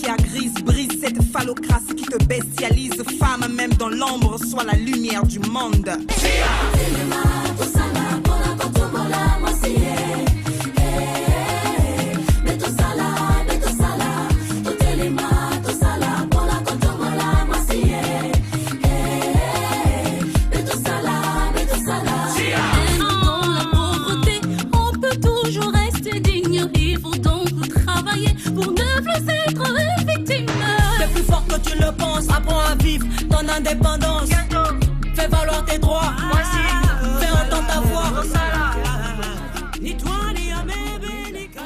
mafia grise brise cette phallocratie qui te bestialise. Femme, même dans l'ombre, sois la lumière du monde. Apprends à vivre ton indépendance. Fais valoir tes droits. Fais entendre ta voix.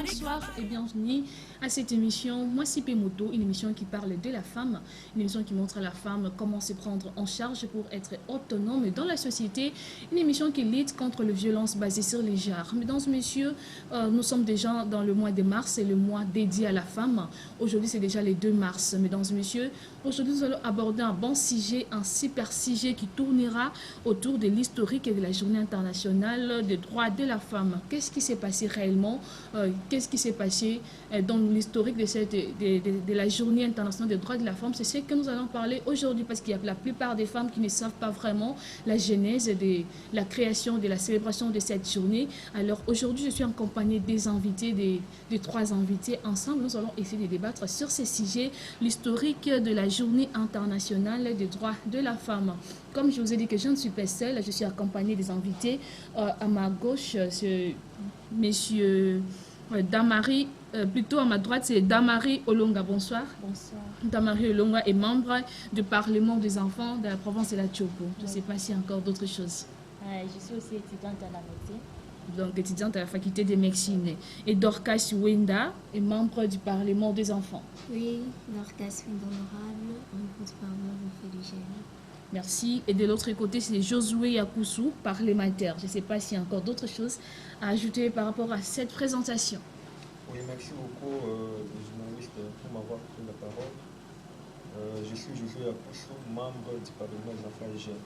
Bonsoir et bienvenue à cette émission Moi Sipé Moto, une émission qui parle de la femme, une émission qui montre à la femme comment se prendre en charge pour être autonome dans la société, une émission qui lutte contre les violences basées sur les genres. Mesdames et messieurs, nous sommes déjà dans le mois de mars, c'est le mois dédié à la femme. Aujourd'hui, c'est déjà le 2 mars. Mesdames et messieurs, aujourd'hui, nous allons aborder un bon sujet, un super sujet qui tournera autour de l'historique et de la journée internationale des droits de la femme. Qu'est-ce qui s'est passé réellement? Qu'est-ce qui s'est passé dans l'historique de la journée internationale des droits de la femme? C'est ce que nous allons parler aujourd'hui parce qu'il y a la plupart des femmes qui ne savent pas vraiment la genèse de la création, de la célébration de cette journée. Alors aujourd'hui, je suis accompagnée des invités, des trois invités. Ensemble, nous allons essayer de débattre sur ces sujets, l'historique de la journée internationale des droits de la femme. Comme je vous ai dit que je ne suis pas seule, je suis accompagnée des invités. À ma gauche, c'est monsieur Damari, plutôt à ma droite, c'est Damari Olonga. Bonsoir. Bonsoir. Damari Olonga est membre du Parlement des enfants de la province de la Tchopo. Je ne sais pas s'il y a encore d'autres choses. Je suis aussi étudiante à la médecine. Donc, étudiante à la faculté de médecine. Et Dorcas Wenda est membre du Parlement des enfants. Oui, Dorcas Wenda honorable, membre du Parlement des enfants du Génie. Merci. Et de l'autre côté, c'est Josué Yakoussou, parlementaire. Je ne sais pas s'il y a encore d'autres choses à ajouter par rapport à cette présentation. Oui, merci beaucoup, les journalistes, pour m'avoir pris la parole. Je suis Josué Yakoussou, membre du Parlement des enfants et jeunes.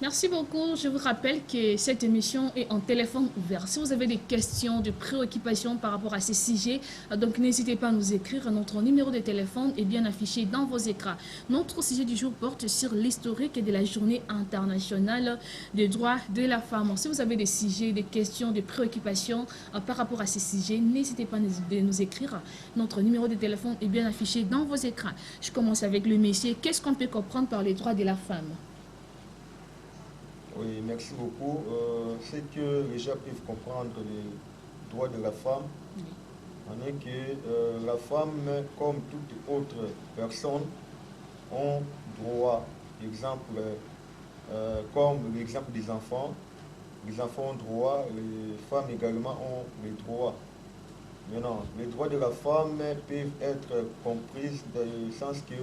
Merci beaucoup. Je vous rappelle que cette émission est en téléphone ouvert. Si vous avez des questions, des préoccupations par rapport à ces sujets, donc n'hésitez pas à nous écrire. Notre numéro de téléphone est bien affiché dans vos écrans. Notre sujet du jour porte sur l'historique de la journée internationale des droits de la femme. Si vous avez des sujets, des questions, des préoccupations par rapport à ces sujets, n'hésitez pas à nous écrire. Notre numéro de téléphone est bien affiché dans vos écrans. Je commence avec le monsieur. Qu'est-ce qu'on peut comprendre par les droits de la femme? Oui, merci beaucoup. C'est que les gens peuvent comprendre les droits de la femme. En est que la femme, comme toute autre personne, ont droit. Exemple, comme l'exemple des enfants. Les enfants ont droit, les femmes également ont les droits. Maintenant, les droits de la femme peuvent être comprises dans le sens que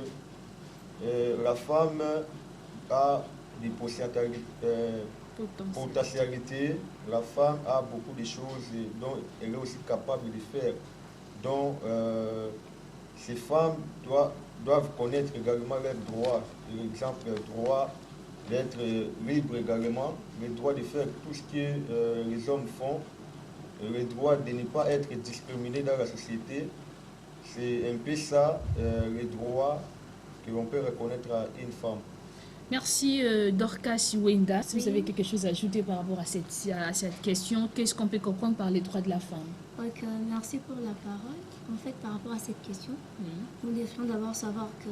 la femme a des potentialités. La femme a beaucoup de choses dont elle est aussi capable de faire. Donc, ces femmes doivent connaître également leurs droits. Par exemple, le droit d'être libre également, le droit de faire tout ce que les hommes font, le droit de ne pas être discriminé dans la société. C'est un peu ça, les droits que l'on peut reconnaître à une femme. Merci Dorcas Wenda. Si vous avez quelque chose à ajouter par rapport à cette question, qu'est-ce qu'on peut comprendre par les droits de la femme? Donc, merci pour la parole. En fait, par rapport à cette question, nous devons d'abord savoir que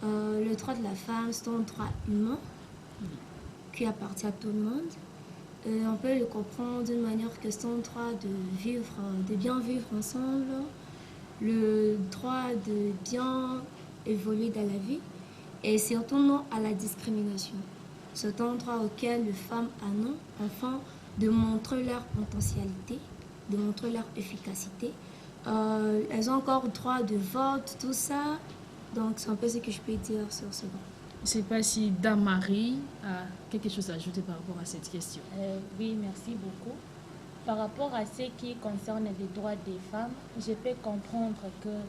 le droit de la femme, c'est un droit humain qui appartient à tout le monde. On peut le comprendre d'une manière que c'est un droit de bien vivre ensemble, le droit de bien évoluer dans la vie. Et surtout non à la discrimination. C'est un droit auquel les femmes ont, afin de montrer leur potentialité, de montrer leur efficacité. Elles ont encore le droit de vote, tout ça. Donc c'est un peu ce que je peux dire sur ce droit. Je ne sais pas si Damari a quelque chose à ajouter par rapport à cette question. Oui, merci beaucoup. Par rapport à ce qui concerne les droits des femmes, je peux comprendre que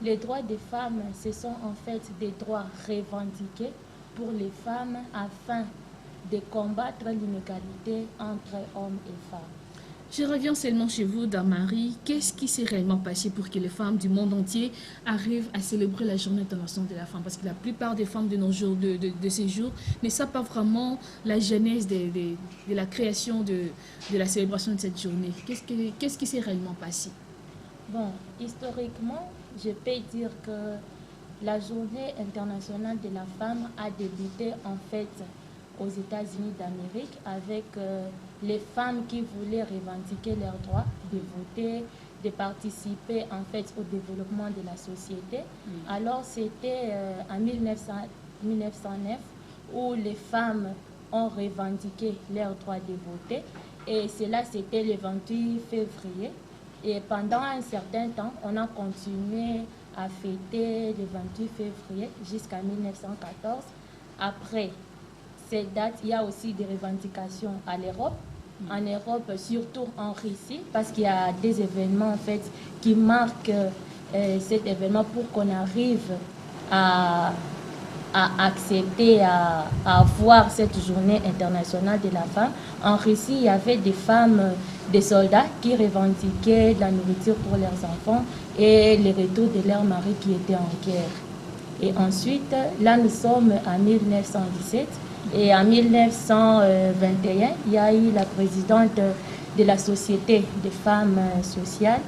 les droits des femmes, ce sont en fait des droits revendiqués pour les femmes afin de combattre l'inégalité entre hommes et femmes. Je reviens seulement chez vous, Damari. Qu'est-ce qui s'est réellement passé pour que les femmes du monde entier arrivent à célébrer la journée internationale de la femme? Parce que la plupart des femmes de nos jours, de ces jours, ne savent pas vraiment la genèse de la création de la célébration de cette journée. Qu'est-ce qui s'est réellement passé? Bon, historiquement, je peux dire que la journée internationale de la femme a débuté en fait aux États-Unis d'Amérique avec les femmes qui voulaient revendiquer leurs droits de voter, de participer en fait au développement de la société. Alors c'était en 1909 où les femmes ont revendiqué leur droit de voter et cela c'était le 28 février. Et pendant un certain temps, on a continué à fêter le 28 février jusqu'à 1914. Après cette date, il y a aussi des revendications à l'Europe. En Europe, surtout en Russie, parce qu'il y a des événements en fait qui marquent cet événement pour qu'on arrive à accepter, à avoir cette journée internationale de la femme. En Russie, il y avait des femmes, des soldats qui revendiquaient de la nourriture pour leurs enfants et le retour de leur mari qui était en guerre. Et ensuite, là, nous sommes en 1917. Et en 1921, il y a eu la présidente de la Société des femmes sociales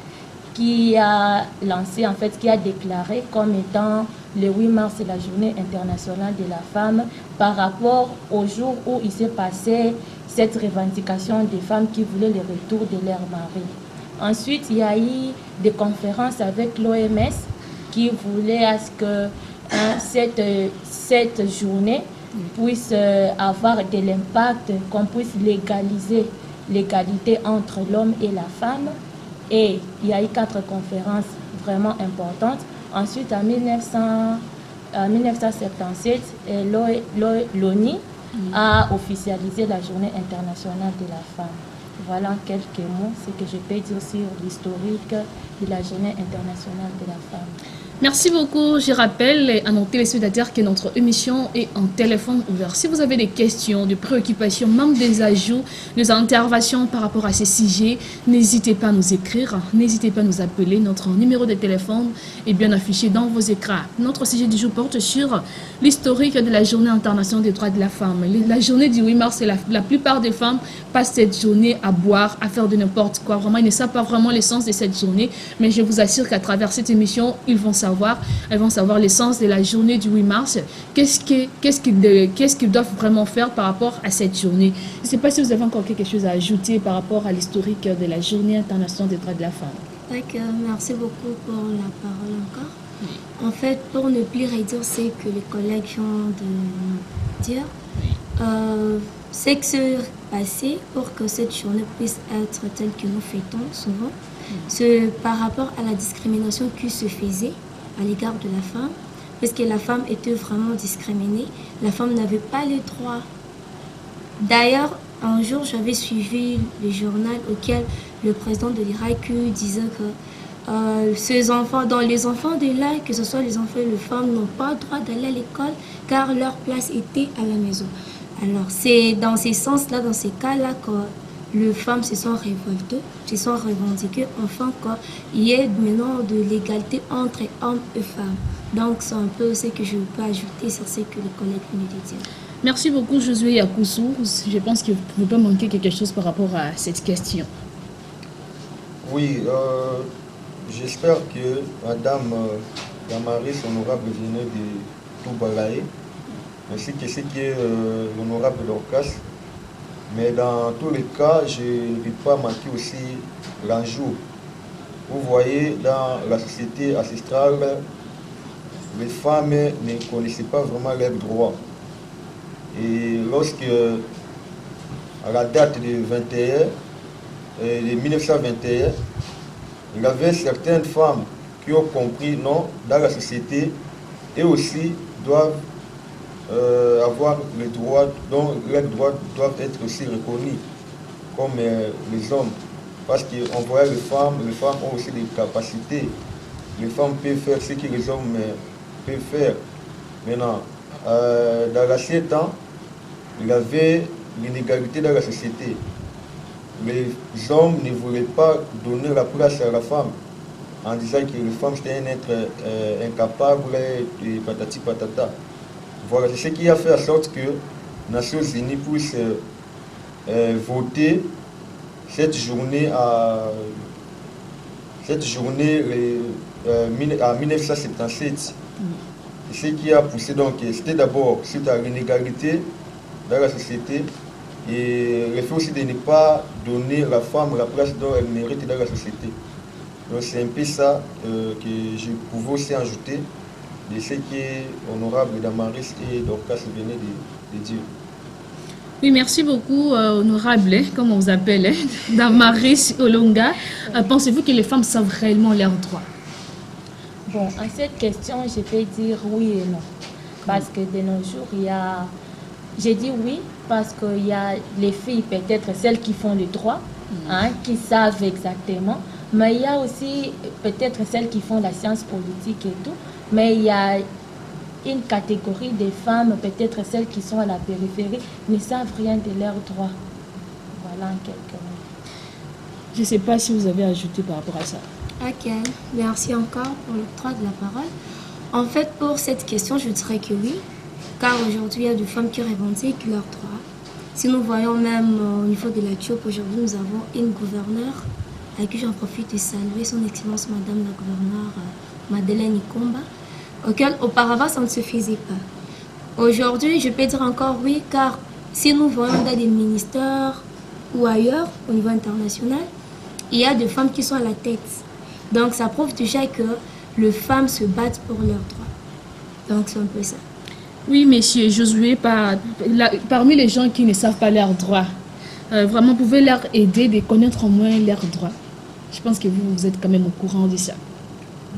qui a lancé, en fait, qui a déclaré comme étant le 8 mars la journée internationale de la femme par rapport au jour où il s'est passé cette revendication des femmes qui voulaient le retour de leur mari. Ensuite, il y a eu des conférences avec l'OMS qui voulait à ce que cette journée puisse avoir de l'impact, qu'on puisse légaliser l'égalité entre l'homme et la femme. Et il y a eu 4 conférences vraiment importantes. Ensuite, en 1977, l'ONU a officialisé la journée internationale de la femme. Voilà en quelques mots ce que je peux dire sur l'historique de la journée internationale de la femme. Merci beaucoup. Je rappelle à nos téléspectateurs que notre émission est en téléphone ouvert. Si vous avez des questions, des préoccupations, même des ajouts, des interventions par rapport à ces sujets, n'hésitez pas à nous écrire, n'hésitez pas à nous appeler. Notre numéro de téléphone est bien affiché dans vos écrans. Notre sujet du jour porte sur l'historique de la journée internationale des droits de la femme. La journée du 8 mars, la plupart des femmes passent cette journée à boire, à faire de n'importe quoi. Vraiment, ils ne savent pas vraiment l'essence de cette journée, mais je vous assure qu'à travers cette émission, elles vont savoir l'essence de la journée du 8 mars. Qu'est-ce qu'ils doivent vraiment faire par rapport à cette journée? Je ne sais pas si vous avez encore quelque chose à ajouter par rapport à l'historique de la journée internationale des droits de la femme. Merci beaucoup pour la parole encore. En fait, pour ne plus redire ce que les collègues viennent de dire, c'est que c'est passé pour que cette journée puisse être telle que nous fêtons souvent. C'est par rapport à la discrimination qui se faisait à l'égard de la femme, parce que la femme était vraiment discriminée. La femme n'avait pas les droits. D'ailleurs, un jour, j'avais suivi le journal auquel le président de l'Irak disait que ces enfants, dans les enfants de l'Irak, que ce soit les enfants et les femmes, n'ont pas le droit d'aller à l'école car leur place était à la maison. Alors, c'est dans ces sens-là, dans ces cas-là, que les femmes se sont révoltées, se sont revendiquées, enfin qu'il y ait maintenant de l'égalité entre hommes et femmes. Donc, c'est un peu ce que je peux ajouter sur ce que les collègues viennent de dire. Merci beaucoup, Josué Yakoussou. Je pense que vous ne pouvez pas manquer quelque chose par rapport à cette question. Oui, j'espère que Madame Damaris, honorable, venait de tout balayer, ainsi que ce qui est l'honorable Dorcas. Mais dans tous les cas, je ne vais pas manquer aussi l'enjeu. Vous voyez, dans la société ancestrale, les femmes ne connaissaient pas vraiment leurs droits. Et lorsque, à la date de 1921, il y avait certaines femmes qui ont compris, non, dans la société, et aussi doivent avoir les droits, dont leurs droits doivent être aussi reconnus comme les hommes. Parce qu'on voit les femmes ont aussi des capacités. Les femmes peuvent faire ce que les hommes peuvent faire. Maintenant, dans l'ancien temps, il y avait l'inégalité dans la société. les hommes ne voulaient pas donner la place à la femme en disant que la femme c'était un être incapable et patati patata. Voilà, c'est ce qui a fait en sorte que les Nations Unies puissent voter cette journée en 1977. Ce qui a poussé, donc, c'était d'abord suite à l'inégalité dans la société et le fait aussi de ne pas donner à la femme la place dont elle mérite dans la société. Donc c'est un peu ça que je pouvais aussi ajouter de ce que Honorable Damaris et Dorcas venaient de dire. Oui, merci beaucoup, Honorable, comme on vous appelle, Damaris Olonga. Pensez-vous que les femmes savent réellement leurs droits? Bon, à cette question, je peux dire oui et non. Parce que de nos jours, il y a... J'ai dit oui parce qu'il y a les filles, peut-être celles qui font le droit, qui savent exactement. Mais il y a aussi peut-être celles qui font la science politique et tout. Mais il y a une catégorie de femmes, peut-être celles qui sont à la périphérie, ne savent rien de leurs droits. Voilà en quelques mots. Je ne sais pas si vous avez ajouté par rapport à ça. Ok, merci encore pour l'octroi de la parole. En fait, pour cette question, je dirais que oui, car aujourd'hui, il y a des femmes qui revendiquent leurs droits. Si nous voyons même au niveau de la TIOP, aujourd'hui, nous avons une gouverneure à qui j'en profite de saluer son Excellence Madame la gouverneure Madeleine Ikomba, auquel auparavant ça ne se faisait pas. Aujourd'hui, je peux dire encore oui, car si nous voyons dans des ministères ou ailleurs, au niveau international, il y a des femmes qui sont à la tête. Donc ça prouve déjà que les femmes se battent pour leurs droits. Donc c'est un peu ça. Oui, monsieur Josué, parmi les gens qui ne savent pas leurs droits, vraiment, vous pouvez leur aider de connaître au moins leurs droits. Je pense que vous êtes quand même au courant de ça.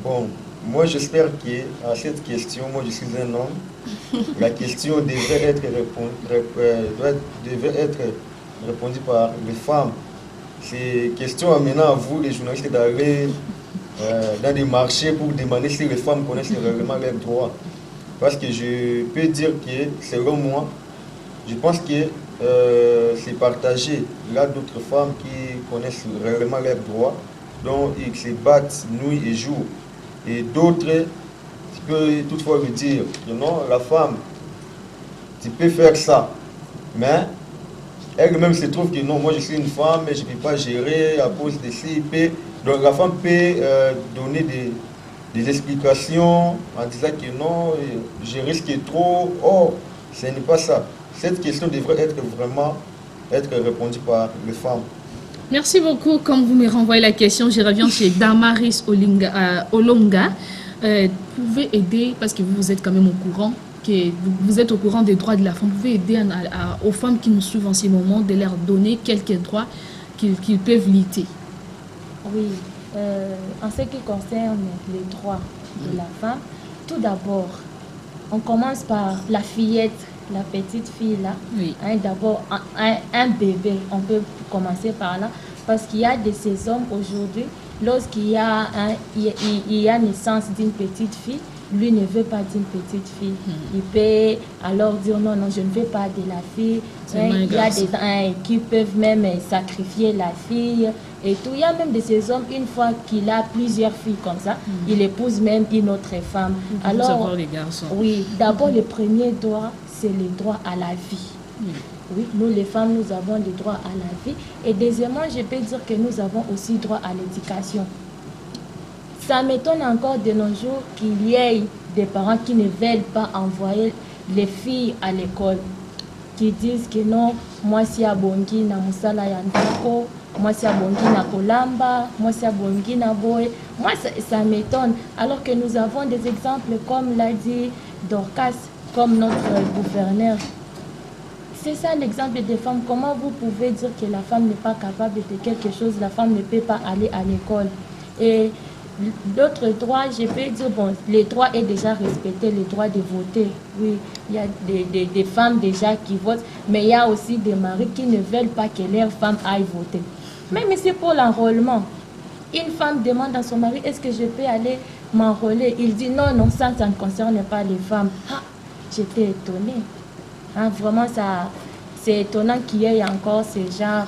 Bon, moi j'espère qu'à cette question, moi je suis un homme, la question devrait être répondue par les femmes. C'est question amenant à vous, les journalistes, d'aller dans des marchés pour demander si les femmes connaissent réellement leurs droits. Parce que je peux dire que, selon moi, je pense que c'est partagé. Il y a d'autres femmes qui connaissent réellement leurs droits, dont ils se battent nuit et jour. Et d'autres, tu peux toutefois me dire que non, la femme, tu peux faire ça. Mais elle-même se trouve que non, moi je suis une femme, je ne peux pas gérer à cause de CIP. Donc la femme peut donner des explications en disant que non, je risque trop. Oh, ce n'est pas ça. Cette question devrait vraiment être répondue par les femmes. Merci beaucoup. Comme vous me renvoyez la question, je reviens chez Damaris Olonga. Vous pouvez aider, parce que vous êtes quand même au courant, que vous êtes au courant des droits de la femme. Vous pouvez aider aux femmes qui nous suivent en ce moment de leur donner quelques droits qu'ils peuvent lutter. Oui, en ce qui concerne les droits de la femme, tout d'abord, on commence par la fillette, la petite fille là. Oui. D'abord, un bébé, on peut commencer par là, parce qu'il y a de ces hommes aujourd'hui, lorsqu'il y a naissance d'une petite fille, lui ne veut pas d'une petite fille. Il peut alors dire non, je ne veux pas de la fille. Il y a des qui peuvent même sacrifier la fille et tout. Il y a même de ces hommes, une fois qu'il a plusieurs filles comme ça, il épouse même une autre femme. Alors, les garçons. Oui, d'abord le premier droit, c'est le droit à la vie. Oui, nous les femmes, nous avons le droit à la vie. Et deuxièmement, je peux dire que nous avons aussi droit à l'éducation. Ça m'étonne encore de nos jours qu'il y ait des parents qui ne veulent pas envoyer les filles à l'école, qui disent que non, moi si abongi na musala ya ndako, moi si abongi na kolamba, moi si abongi na boy. Moi ça m'étonne, alors que nous avons des exemples comme l'a dit Dorcas, comme notre gouverneur. C'est ça l'exemple des femmes. Comment vous pouvez dire que la femme n'est pas capable de quelque chose, la femme ne peut pas aller à l'école? Et d'autres droits, je peux dire, bon, les droits est déjà respecté, le droit de voter. Oui, il y a des femmes déjà qui votent, mais il y a aussi des maris qui ne veulent pas que leurs femmes aillent voter. Même c'est pour l'enrôlement. Une femme demande à son mari, est-ce que je peux aller m'enrôler? Il dit non, ça ne concerne pas les femmes. Ah, j'étais étonnée. Vraiment, c'est étonnant qu'il y ait encore ce genre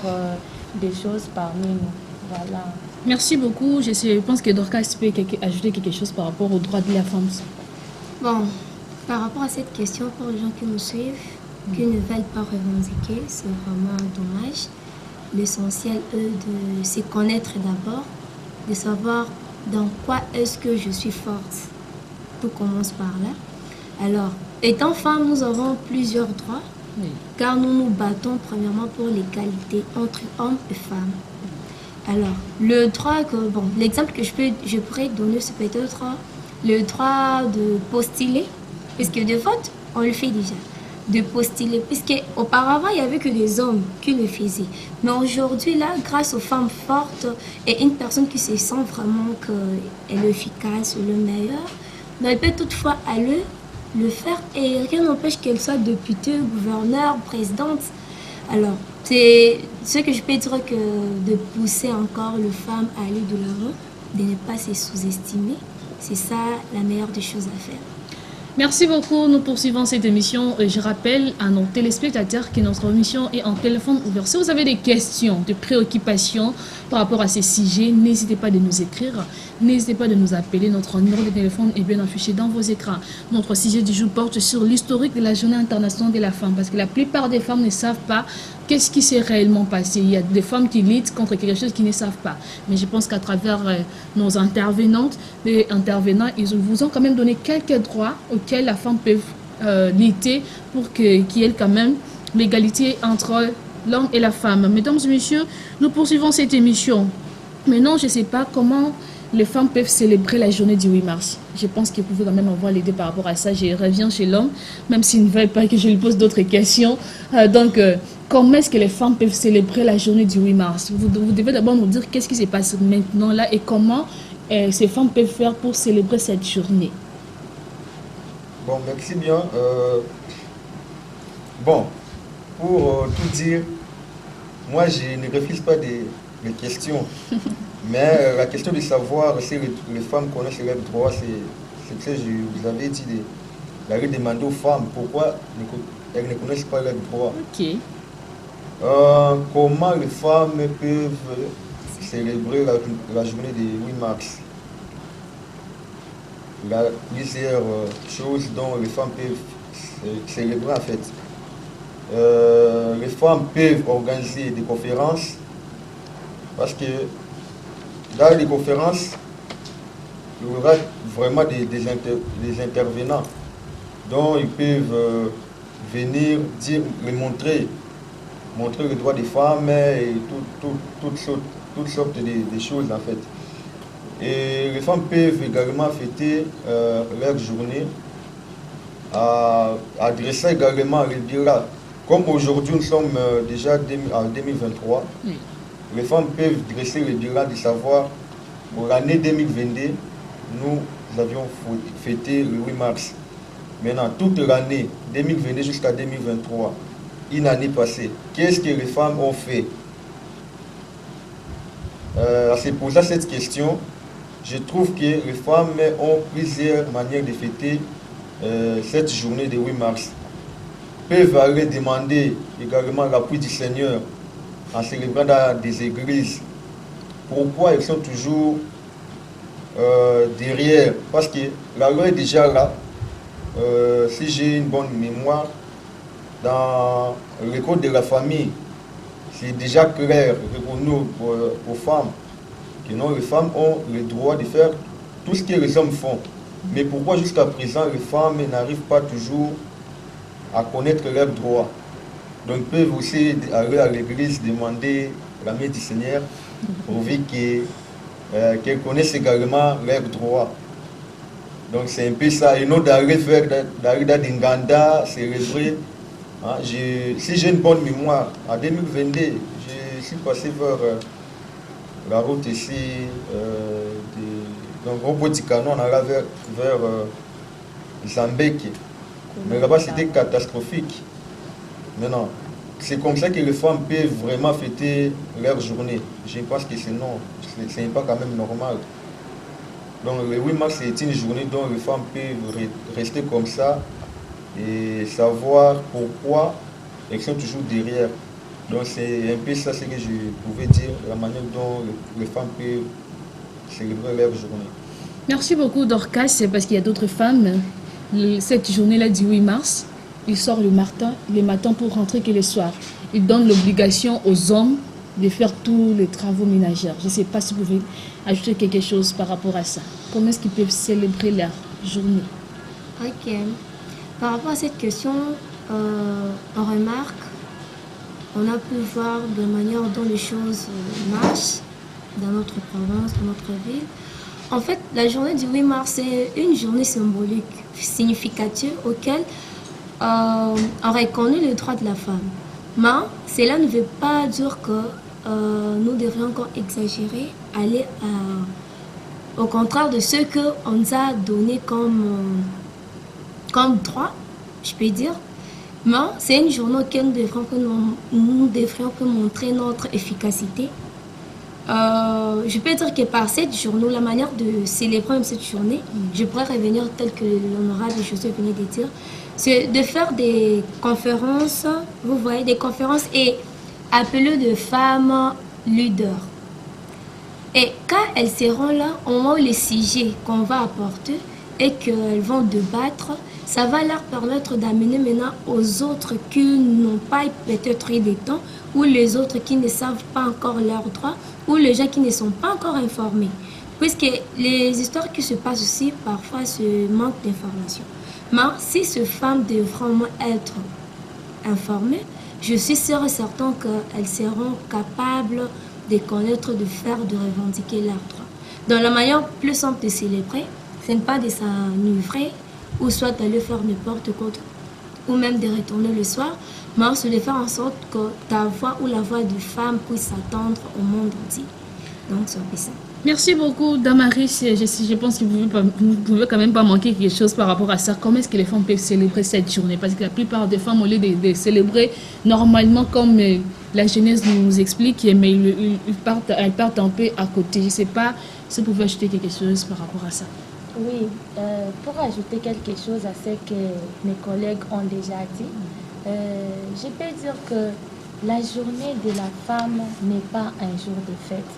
des choses parmi nous. Voilà. Merci beaucoup. Je pense que Dorcas peut ajouter quelque chose par rapport aux droits de la femme. Bon, par rapport à cette question, pour les gens qui nous suivent, qui ne veulent pas revendiquer, c'est vraiment dommage. L'essentiel, eux, de se connaître d'abord, de savoir dans quoi est-ce que je suis forte. Tout commence par là. Alors, étant femme, nous avons plusieurs droits, car nous nous battons premièrement pour l'égalité entre hommes et femmes. Alors, le droit que, bon, l'exemple que je pourrais donner, c'est peut-être le droit de postuler, puisque de vote, on le fait déjà, de postuler, puisque auparavant, il n'y avait que des hommes qui le faisaient. Mais aujourd'hui, là, grâce aux femmes fortes et une personne qui se sent vraiment qu'elle est efficace, le meilleur, mais elle peut toutefois aller le faire et rien n'empêche qu'elle soit députée, gouverneur, présidente. Alors, c'est ce que je peux dire, que de pousser encore les femmes à aller de l'avant, de ne pas se sous-estimer, c'est ça la meilleure des choses à faire. Merci beaucoup. Nous poursuivons cette émission. Je rappelle à nos téléspectateurs que notre émission est en téléphone ouvert. Si vous avez des questions, des préoccupations par rapport à ces sujets, n'hésitez pas de nous écrire. N'hésitez pas de nous appeler. Notre numéro de téléphone est bien affiché dans vos écrans. Notre sujet du jour porte sur l'historique de la Journée internationale de la femme. Parce que la plupart des femmes ne savent pas qu'est-ce qui s'est réellement passé. Il y a des femmes qui luttent contre quelque chose qu'ils ne savent pas. Mais je pense qu'à travers nos intervenantes et intervenants, ils vous ont quand même donné quelques droits auxquels la femme peut lutter pour qu'il y ait quand même l'égalité entre l'homme et la femme. Mesdames et messieurs, nous poursuivons cette émission. Maintenant, je ne sais pas comment les femmes peuvent célébrer la journée du 8 mars. Je pense que vous pouvez quand même avoir l'idée par rapport à ça. Je reviens chez l'homme, même s'il ne veut pas que je lui pose d'autres questions. Comment est-ce que les femmes peuvent célébrer la journée du 8 mars? Vous devez d'abord nous dire qu'est-ce qui se passe maintenant là et comment ces femmes peuvent faire pour célébrer cette journée. Bon, merci bien. Bon, pour tout dire, moi je ne refuse pas des questions, mais la question de savoir si les femmes connaissent leurs droits, c'est ce que je vous avais dit, d'aller demander aux femmes pourquoi elles ne connaissent pas leurs droits. Ok. Comment les femmes peuvent célébrer la journée du 8 mars? Il y a plusieurs choses dont les femmes peuvent célébrer en fait. Les femmes peuvent organiser des conférences parce que dans les conférences, il y aura vraiment des intervenants dont ils peuvent venir dire, montrer les droits des femmes et toutes sortes de choses en fait. Et les femmes peuvent également fêter leur journée, adresser également les bilan. Comme aujourd'hui nous sommes déjà en 2023, les femmes peuvent dresser le bilan de savoir pour l'année 2022, nous avions fêté le 8 mars. Maintenant, toute l'année 2022 jusqu'à 2023, une année passée, qu'est-ce que les femmes ont fait? En se posant cette question, je trouve que les femmes ont plusieurs manières de fêter cette journée de 8 mars. Peuvent aller demander également l'appui du Seigneur en célébrant dans des églises. Pourquoi ils sont toujours derrière? Parce que la loi est déjà là. Si j'ai une bonne mémoire, dans le code de la famille, c'est déjà clair reconnu aux femmes que non, les femmes ont le droit de faire tout ce que les hommes font. Mais pourquoi jusqu'à présent les femmes n'arrivent pas toujours à connaître leurs droits? Donc ils peuvent aussi aller à l'église demander la main du Seigneur pourvu qu'elles connaissent également leurs droits. Donc c'est un peu ça, et non d'aller dans des Nganda, célébrer. Hein, si j'ai une bonne mémoire, en 2022, je suis passé vers la route ici, donc au Botikano, on allait vers Zambéki. Mais là-bas c'était catastrophique. Maintenant, c'est comme ça que les femmes peuvent vraiment fêter leur journée. Je pense que sinon, ce n'est pas quand même normal. Donc le 8 mars, c'est une journée dont les femmes peuvent rester comme ça et savoir pourquoi elles sont toujours derrière. Donc c'est un peu ça ce que je pouvais dire, la manière dont les femmes peuvent célébrer leur journée. Merci beaucoup Dorcas, c'est parce qu'il y a d'autres femmes. Cette journée-là du 8 mars, ils sortent le matin pour rentrer que le soir. Ils donnent l'obligation aux hommes de faire tous les travaux ménagers. Je ne sais pas si vous pouvez ajouter quelque chose par rapport à ça. Comment est-ce qu'ils peuvent célébrer leur journée? Ok. Par rapport à cette question, on remarque, on a pu voir de manière dont les choses marchent dans notre province, dans notre ville. En fait, la journée du 8 mars, c'est une journée symbolique, significative, auquel on reconnaît les droits de la femme. Mais cela ne veut pas dire que nous devrions encore exagérer, aller au contraire de ce qu'on nous a donné comme droit, je peux dire. Mais c'est une journée auquel nous devrions montrer notre efficacité. Je peux dire que par cette journée, la manière de célébrer même cette journée, je pourrais revenir tel que l'honorable José venait de dire, c'est de faire des conférences, vous voyez, des conférences et appeler de femmes leaders. Et quand elles seront là, au moment où les sujets qu'on va apporter et qu'elles vont débattre, ça va leur permettre d'amener maintenant aux autres qui n'ont pas peut-être eu de temps, ou les autres qui ne savent pas encore leurs droits, ou les gens qui ne sont pas encore informés. Puisque les histoires qui se passent aussi, parfois, ce manque d'information. Mais si ces femmes devront vraiment être informées, je suis sûre et certain qu'elles seront capables de connaître, de faire, de revendiquer leurs droits. Donc la manière plus simple de célébrer, ce n'est pas de s'enivrer, ou soit d'aller faire n'importe quoi, ou même de retourner le soir, mais c'est de faire en sorte que ta voix ou la voix de femme puisse s'attendre au monde entier. Donc c'est un peu ça. Merci beaucoup Damaris. Je pense que vous ne pouvez quand même pas manquer quelque chose par rapport à ça. Comment est-ce que les femmes peuvent célébrer cette journée? Parce que la plupart des femmes, au lieu de célébrer normalement comme la jeunesse nous explique, mais elles partent un peu à côté. Je ne sais pas si vous pouvez ajouter quelque chose par rapport à ça. Oui, pour ajouter quelque chose à ce que mes collègues ont déjà dit, je peux dire que la journée de la femme n'est pas un jour de fête.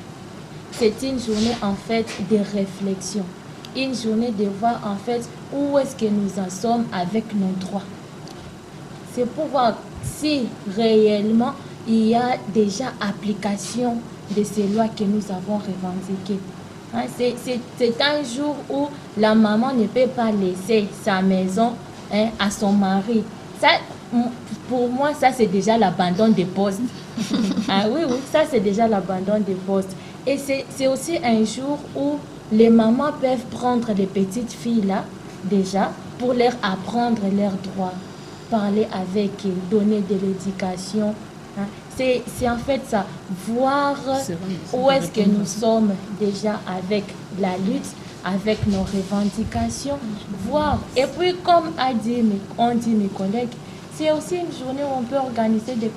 C'est une journée en fait de réflexion, une journée de voir en fait où est-ce que nous en sommes avec nos droits. C'est pour voir si réellement il y a déjà application de ces lois que nous avons revendiquées. Hein, c'est un jour où la maman ne peut pas laisser sa maison à son mari. Ça, pour moi, ça c'est déjà l'abandon des postes. Ah oui, ça c'est déjà l'abandon des postes. Et c'est aussi un jour où les mamans peuvent prendre les petites filles là, déjà, pour leur apprendre leurs droits, parler avec elles, donner de l'éducation. Hein. C'est en fait ça, voir où est-ce que nous sommes déjà avec la lutte, avec nos revendications, voir. Et puis, comme ont dit mes collègues, c'est aussi une journée où on peut organiser des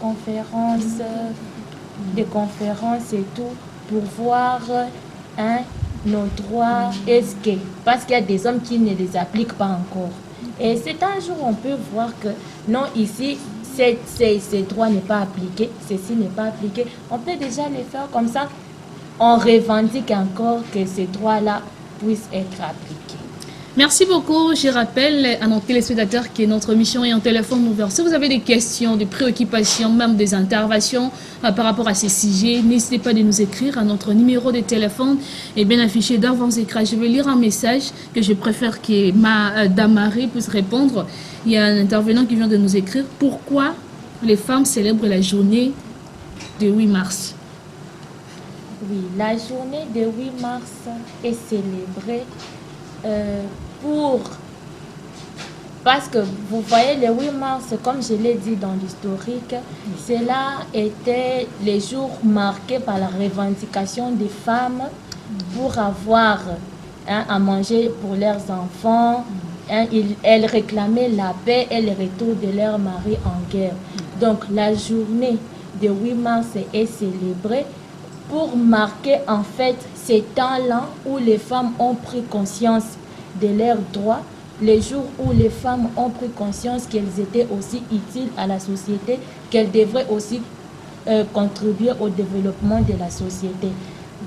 conférences et tout, pour voir nos droits, parce qu'il y a des hommes qui ne les appliquent pas encore. Et c'est un jour où on peut voir que non, ici, ces droits n'est pas appliqué, ceci n'est pas appliqué. On peut déjà les faire comme ça. On revendique encore que ces droits-là puissent être appliqués. Merci beaucoup. Je rappelle à nos téléspectateurs que notre mission est en téléphone ouvert. Si vous avez des questions, des préoccupations, même des interventions par rapport à ces sujets, n'hésitez pas de nous écrire à notre numéro de téléphone est bien affiché dans vos écrans. Je vais lire un message que je préfère que Damaris puisse répondre. Il y a un intervenant qui vient de nous écrire. Pourquoi les femmes célèbrent la journée du 8 mars? Oui, la journée du 8 mars est célébrée parce que vous voyez, le 8 mars, comme je l'ai dit dans l'historique, cela était les jours marqués par la revendication des femmes pour avoir à manger pour leurs enfants. Elles réclamaient la paix et le retour de leur mari en guerre. Donc la journée du 8 mars est célébrée pour marquer en fait ces temps-là où les femmes ont pris conscience de leurs droits, les jours où les femmes ont pris conscience qu'elles étaient aussi utiles à la société, qu'elles devraient aussi contribuer au développement de la société.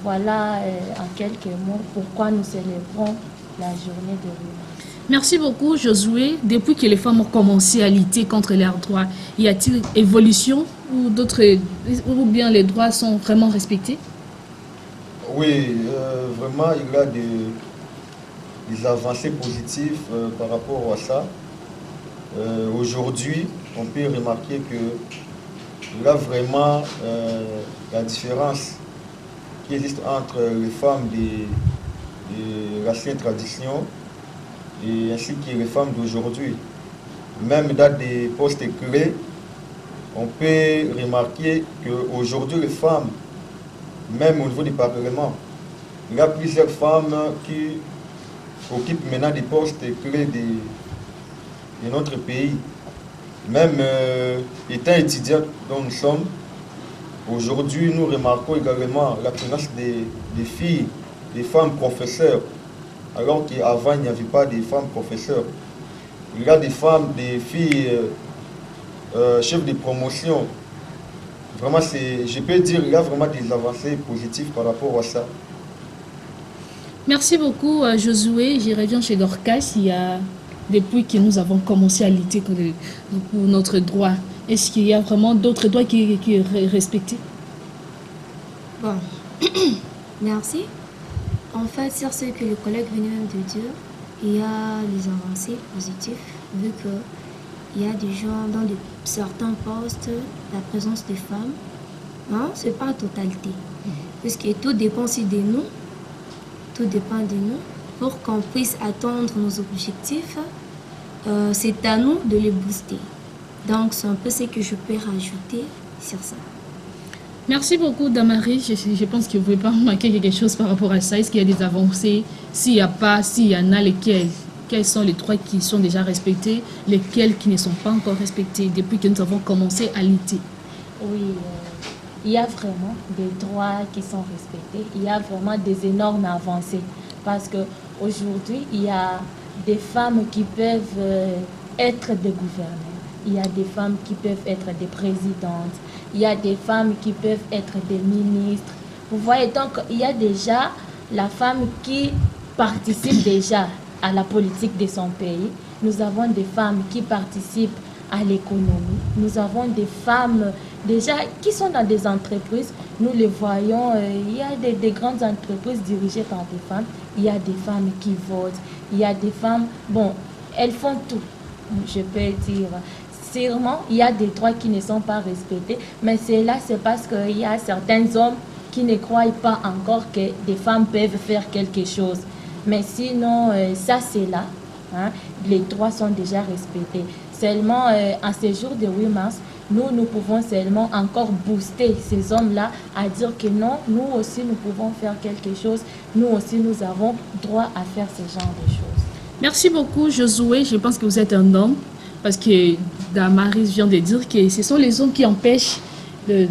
Voilà en quelques mots pourquoi nous célébrons la journée de 8 mars. Merci beaucoup, Josué. Depuis que les femmes ont commencé à lutter contre leurs droits, y a-t-il évolution ou bien les droits sont vraiment respectés? Oui, vraiment, il y a des avancées positives par rapport à ça. Aujourd'hui, on peut remarquer qu'il y a vraiment la différence qui existe entre les femmes de l'ancienne tradition et ainsi que les femmes d'aujourd'hui. Même dans des postes clés, on peut remarquer qu'aujourd'hui, les femmes, même au niveau du Parlement, il y a plusieurs femmes qui occupent maintenant des postes clés de notre pays. Même étant étudiants dont nous sommes, aujourd'hui, nous remarquons également la présence des filles, des femmes professeurs, alors qu'avant, il n'y avait pas de femmes professeurs. Il y a des femmes, des filles chefs de promotion. Vraiment, je peux dire qu'il y a vraiment des avancées positives par rapport à ça. Merci beaucoup, Josué. Je reviens chez Dorcas. Depuis que nous avons commencé à lutter pour notre droit, est-ce qu'il y a vraiment d'autres droits qui sont respectés? Bon, merci. En fait, sur ce que le collègue venait même de dire, il y a les avancées positives, vu qu'il y a des gens dans certains postes, la présence des femmes. Non, ce n'est pas en totalité. Puisque tout dépend aussi de nous. Tout dépend de nous. Pour qu'on puisse atteindre nos objectifs, c'est à nous de les booster. Donc, c'est un peu ce que je peux rajouter sur ça. Merci beaucoup, Damari. Je pense que vous ne pouvez pas manquer quelque chose par rapport à ça. Est-ce qu'il y a des avancées? S'il n'y a pas, s'il y en a, lesquels? Quels sont les droits qui sont déjà respectés? Lesquels qui ne sont pas encore respectés depuis que nous avons commencé à lutter? Oui, il y a vraiment des droits qui sont respectés. Il y a vraiment des énormes avancées. Parce qu'aujourd'hui, il y a des femmes qui peuvent être des gouverneurs. Il y a des femmes qui peuvent être des présidentes. Il y a des femmes qui peuvent être des ministres. Vous voyez, donc il y a déjà la femme qui participe déjà à la politique de son pays. Nous avons des femmes qui participent à l'économie. Nous avons des femmes déjà qui sont dans des entreprises. Nous les voyons, il y a des grandes entreprises dirigées par des femmes. Il y a des femmes qui votent. Il y a des femmes, bon, elles font tout, je peux dire. Sûrement, il y a des droits qui ne sont pas respectés, mais c'est parce qu'il y a certains hommes qui ne croient pas encore que des femmes peuvent faire quelque chose. Mais sinon, ça c'est là, hein, les droits sont déjà respectés. Seulement, en ce jour de 8 mars, nous pouvons seulement encore booster ces hommes-là à dire que non, nous aussi nous pouvons faire quelque chose, nous aussi nous avons droit à faire ce genre de choses. Merci beaucoup, Josué. Je pense que vous êtes un homme. Parce que Damaris vient de dire que ce sont les hommes qui empêchent les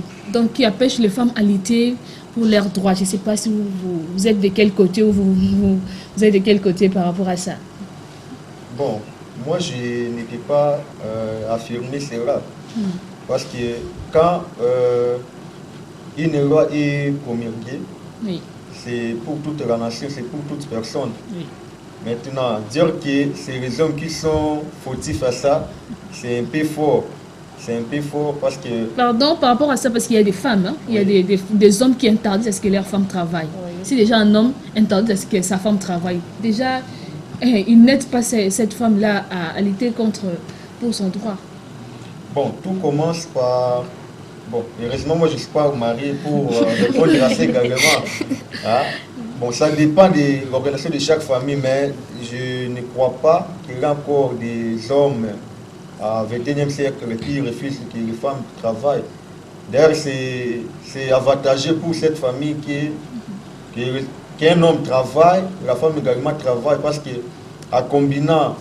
femmes à lutter pour leurs droits. Je ne sais pas si vous êtes de quel côté ou vous êtes de quel côté par rapport à ça. Bon, moi je n'étais pas affirmé cela. Parce que quand une loi est promulguée, oui, c'est pour toute la nation, c'est pour toute personne. Oui. Maintenant, dire que c'est les hommes qui sont fautifs à ça, c'est un peu fort. C'est un peu fort parce que... Pardon, par rapport à ça, parce qu'il y a des femmes, hein? Oui. Il y a des hommes qui interdisent à ce que leurs femmes travaillent. Oui. Si déjà un homme interdit à ce que sa femme travaille, déjà, il n'aide pas cette femme-là à lutter pour son droit. Bon, tout commence par... Bon, heureusement, moi je ne suis pas marié pour répondre à ça également. Hein? Bon, ça dépend de l'organisation de chaque famille, mais je ne crois pas qu'il y a encore des hommes à 21e siècle qui refusent que les femmes travaillent. D'ailleurs, c'est avantageux pour cette famille qu'un homme travaille, la femme également travaille, parce qu'en combinant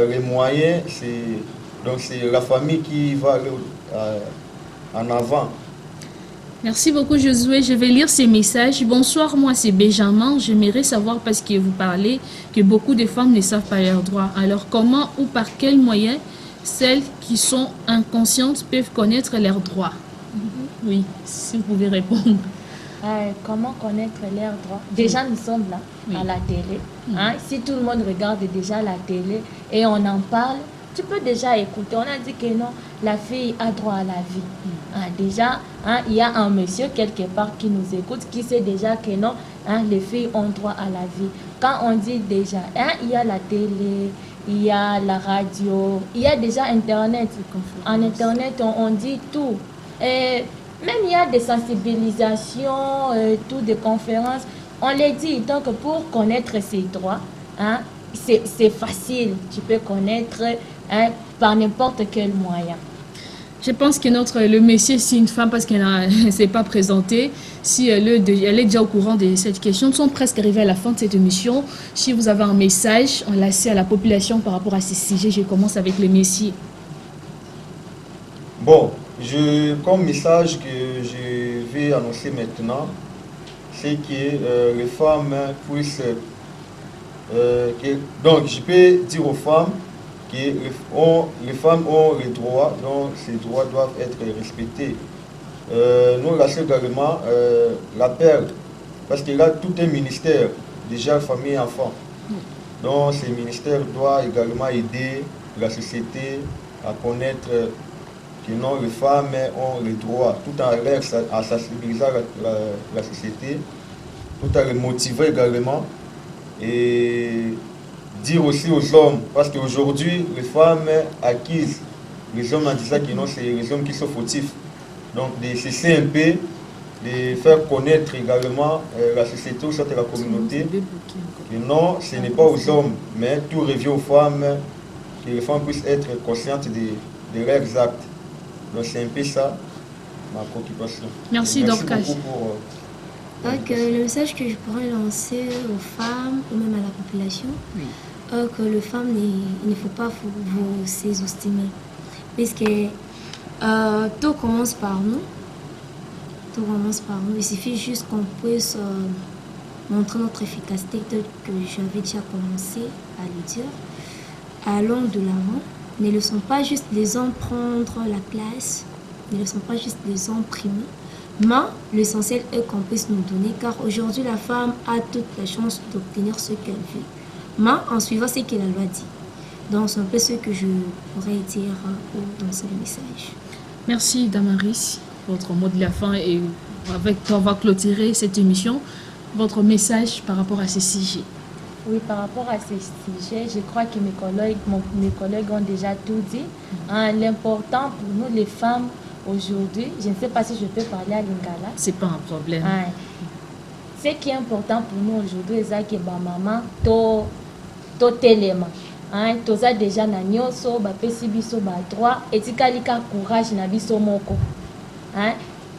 les moyens, c'est la famille qui va aller en avant. Merci beaucoup, Josué. Je vais lire ces messages. Bonsoir, moi c'est Benjamin. J'aimerais savoir, parce que vous parlez que beaucoup de femmes ne savent pas leurs droits. Alors, comment ou par quels moyens celles qui sont inconscientes peuvent connaître leurs droits? Oui, si vous pouvez répondre. Comment connaître leurs droits? Déjà, nous sommes là, à la télé. Si tout le monde regarde déjà la télé et on en parle, tu peux déjà écouter. On a dit que non, la fille a droit à la vie. Déjà, il y a un monsieur quelque part qui nous écoute, qui sait déjà que non, les filles ont droit à la vie. Quand on dit déjà, il y a la télé, il y a la radio, il y a déjà Internet. En Internet, on dit tout. Et même il y a des sensibilisations, des conférences. On les dit. Donc, pour connaître ses droits, c'est facile. Tu peux connaître par n'importe quel moyen. Je pense que le monsieur, si une femme, parce qu'elle ne s'est pas présentée, si elle est déjà au courant de cette question, nous sommes presque arrivés à la fin de cette émission. Si vous avez un message enlacé à la population par rapport à ces sujets, je commence avec le messier. Bon, comme message que je vais annoncer maintenant, c'est que les femmes puissent... donc, je peux dire aux femmes que les femmes ont les droits, donc ces droits doivent être respectés. Nous laissons également l'appel, parce qu'il y a tout un ministère, déjà famille et enfants. Donc, ces ministères doivent également aider la société à connaître que non, les femmes ont les droits, tout en sensibilisant la société, tout en les motivant également, et dire aussi aux hommes, parce qu'aujourd'hui, les femmes acquises les hommes en disant que non, c'est les hommes qui sont fautifs. Donc, de cesser un peu, de faire connaître également la société ou la communauté, que non, ce n'est pas aux hommes, mais tout revient aux femmes, que les femmes puissent être conscientes de leurs actes. Donc, c'est un peu ça, ma préoccupation. Merci Dorcas. Donc, le message que je pourrais lancer aux femmes ou même à la population, que les femmes, il ne faut pas vous sous-estimer. Puisque tout commence par nous. Tout commence par nous. Il suffit juste qu'on puisse montrer notre efficacité, tel que j'avais déjà commencé à le dire. Allons de l'avant. Ne laissons pas juste les hommes prendre la place. Ne laissons pas juste les hommes primer. Mais l'essentiel est qu'on puisse nous donner, car aujourd'hui la femme a toute la chance d'obtenir ce qu'elle veut, mais en suivant ce que la loi dit. Donc c'est un peu ce que je pourrais dire dans ce message. Merci Damaris, votre mot de la fin, et avec toi on va clôturer cette émission. Votre message par rapport à ces sujets. Oui, par rapport à ces sujets, je crois que mes collègues ont déjà tout dit. L'important pour nous les femmes, aujourd'hui, je ne sais pas si je peux parler à Lingala. C'est pas un problème. Ce qui est important pour nous aujourd'hui, c'est que maman, to téléma. Toza déjà na nyoso, ba pesi biso ba droit, et tikalika courage na biso moko.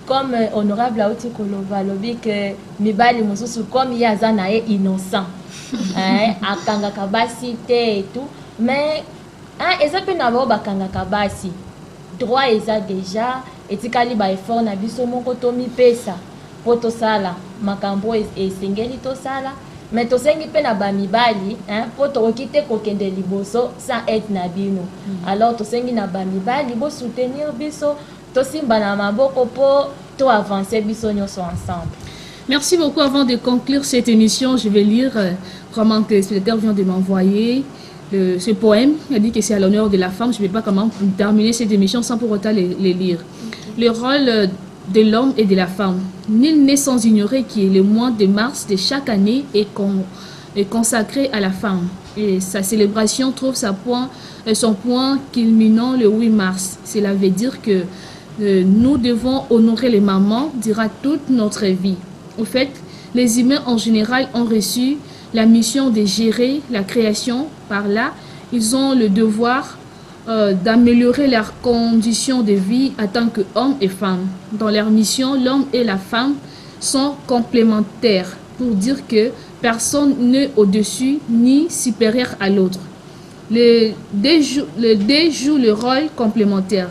Comme honorable Aouti Koloba lobi que mibali mosusu comme yaza na ye innocent. Akanga kabasi te et tout, mais eza pe na ba bakanga kabasi. Droit eza déjà etikali ba effort na biso moko to mi pesa po to sala makambo esengeli to sala, mais to sengi pe na ba mibali po to okite ko kende liboso sans aide na bino. Alors to sengi na ba mibali bo soutenir biso to simba na maboko po to avancer biso nyonso ensemble. Merci beaucoup. Avant de conclure cette émission, je vais lire comment le téléspectateur vient de m'envoyer ce poème. Il a dit que c'est à l'honneur de la femme. Je ne vais pas comment terminer cette émission sans pour autant les lire. Le rôle de l'homme et de la femme. Nul n'est sans ignorer que le mois de mars de chaque année est consacré à la femme. Et sa célébration trouve son point culminant le 8 mars. Cela veut dire que nous devons honorer les mamans durant toute notre vie. Au fait, les humains en général ont reçu la mission de gérer la création. Par là, ils ont le devoir d'améliorer leurs conditions de vie en tant qu'hommes et femmes. Dans leur mission, l'homme et la femme sont complémentaires pour dire que personne n'est au-dessus ni supérieur à l'autre. Les deux jouent le rôle complémentaire,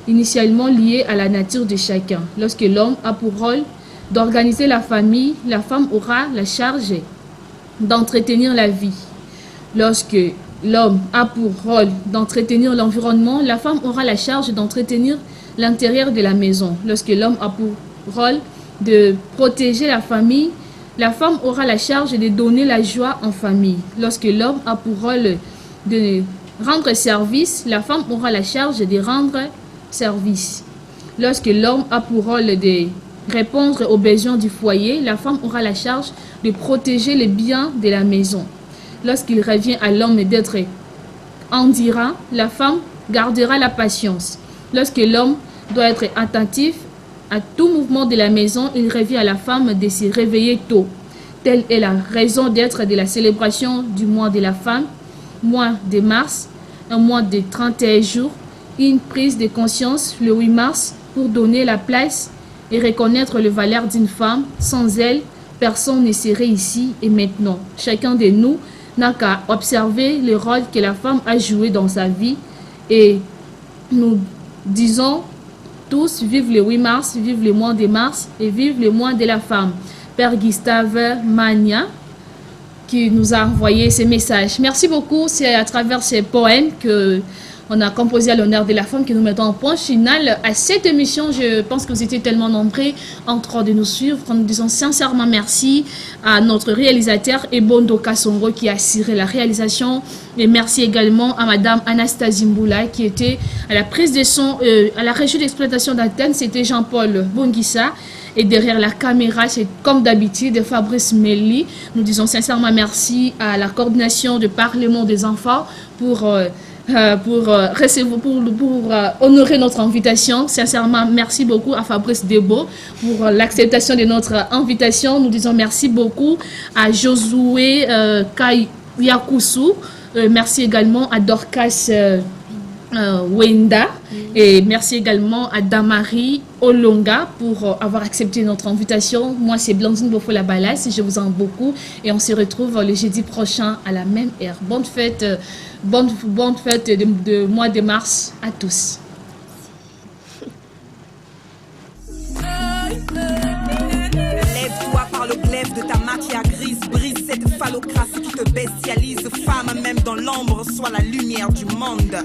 initialement lié à la nature de chacun. Lorsque l'homme a pour rôle d'organiser la famille, la femme aura la charge d'entretenir la vie. Lorsque l'homme a pour rôle d'entretenir l'environnement, la femme aura la charge d'entretenir l'intérieur de la maison. Lorsque l'homme a pour rôle de protéger la famille, la femme aura la charge de donner la joie en famille. Lorsque l'homme a pour rôle de rendre service, la femme aura la charge de rendre service. Lorsque l'homme a pour rôle de répondre aux besoins du foyer, la femme aura la charge de protéger les biens de la maison. Lorsqu'il revient à l'homme d'être endurant, la femme gardera la patience. Lorsque l'homme doit être attentif à tout mouvement de la maison, il revient à la femme de se réveiller tôt. Telle est la raison d'être de la célébration du mois de la femme, mois de mars, un mois de 31 jours, une prise de conscience le 8 mars pour donner la place et reconnaître le valeur d'une femme. Sans elle, personne ne serait ici et maintenant. Chacun de nous n'a qu'à observer le rôle que la femme a joué dans sa vie et nous disons tous, vive le 8 mars, vive le mois de mars et vive le mois de la femme. Père Gustave Magna qui nous a envoyé ces messages. Merci beaucoup, c'est à travers ces poèmes que on a composé à l'honneur de la femme que nous mettons en point final à cette émission. Je pense que vous étiez tellement nombreux en train de nous suivre. Nous disons sincèrement merci à notre réalisateur Ebondo Kassongo qui a assuré la réalisation. Et merci également à Madame Anastasie Mboula qui était à la prise de son, à la régie d'exploitation d'antenne. C'était Jean-Paul Bongissa. Et derrière la caméra, c'est comme d'habitude Fabrice Melli. Nous disons sincèrement merci à la coordination du Parlement des enfants pour honorer notre invitation. Sincèrement, merci beaucoup à Fabrice Debo pour l'acceptation de notre invitation. Nous disons merci beaucoup à Josué Kayakusu. Merci également à Dorcas Wenda. Et merci également à Damari Olonga pour avoir accepté notre invitation. Moi, c'est Blandine Bofola-Balas. Je vous aime beaucoup. Et on se retrouve le jeudi prochain à la même heure. Bonne fête de mois de mars à tous. Lève-toi par le glaive de ta matière grise. Brise cette phallocratie qui te bestialise. Femme, même dans l'ombre, sois la lumière du monde.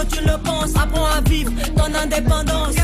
Tu le penses, apprends à vivre ton indépendance.